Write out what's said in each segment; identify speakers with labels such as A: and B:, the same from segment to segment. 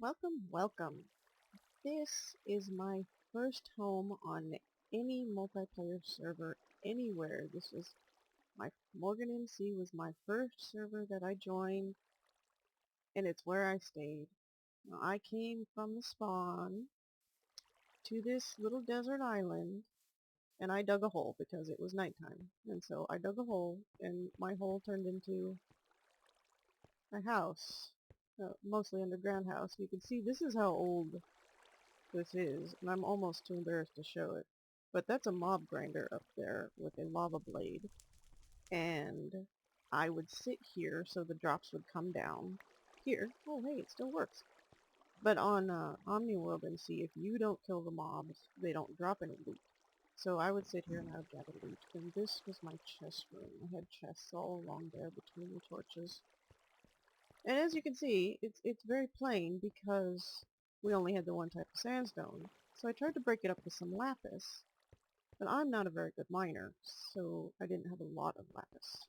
A: Welcome, welcome. This is my first home on any multiplayer server anywhere. This was my Morgan MC was my first server that I joined, and it's where I stayed. Now, I came from the spawn to this little desert island, and I dug a hole because it was nighttime. And so I dug a hole, and my hole turned into a house, mostly underground house. You can see this is how old this is, and I'm almost too embarrassed to show it. But that's a mob grinder up there with a lava blade, and I would sit here so the drops would come down here. Oh hey, it still works. But on Omniworld and see if you don't kill the mobs, they don't drop any loot. So I would sit here and I would gather loot, and this was my chest room. I had chests all along there between the torches. And as you can see, it's very plain because we only had the one type of sandstone. So I tried to break it up with some lapis, but I'm not a very good miner, so I didn't have a lot of lapis.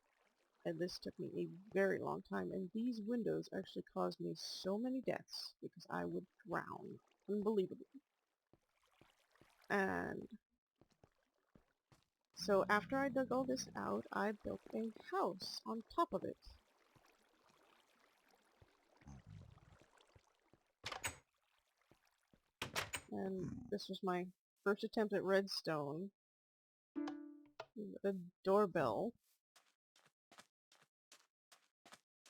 A: And this took me a very long time, and these windows actually caused me so many deaths because I would drown. Unbelievable. And so after I dug all this out, I built a house on top of it. And this was my first attempt at redstone. A doorbell.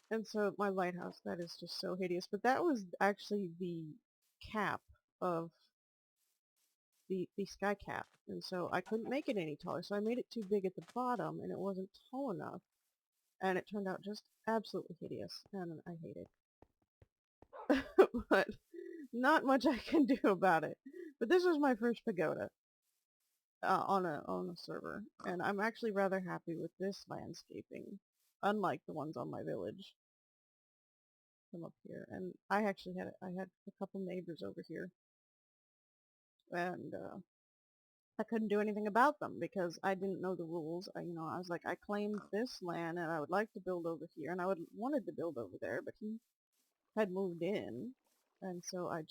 A: And so my lighthouse, that is just so hideous. But that was actually the cap of the sky cap. And so I couldn't make it any taller. So I made it too big at the bottom and it wasn't tall enough. And it turned out just absolutely hideous. And I hate it. But not much I can do about it. But this was my first pagoda on a server. And I'm actually rather happy with this landscaping. Unlike the ones on my village. Come up here, and I actually had a couple neighbors over here, and I couldn't do anything about them because I didn't know the rules. I was like, I claimed this land, and I would like to build over here, and I wanted to build over there, but he had moved in, and so I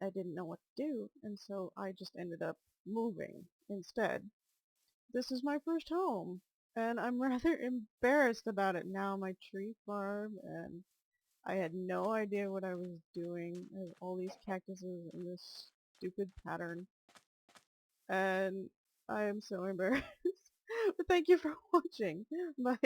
A: didn't know what to do, and so I just ended up moving instead. This is my first home, and I'm rather embarrassed about it now. My tree farm and I had no idea what I was doing. I have all these cactuses in this stupid pattern. And I am so embarrassed. But thank you for watching. Bye.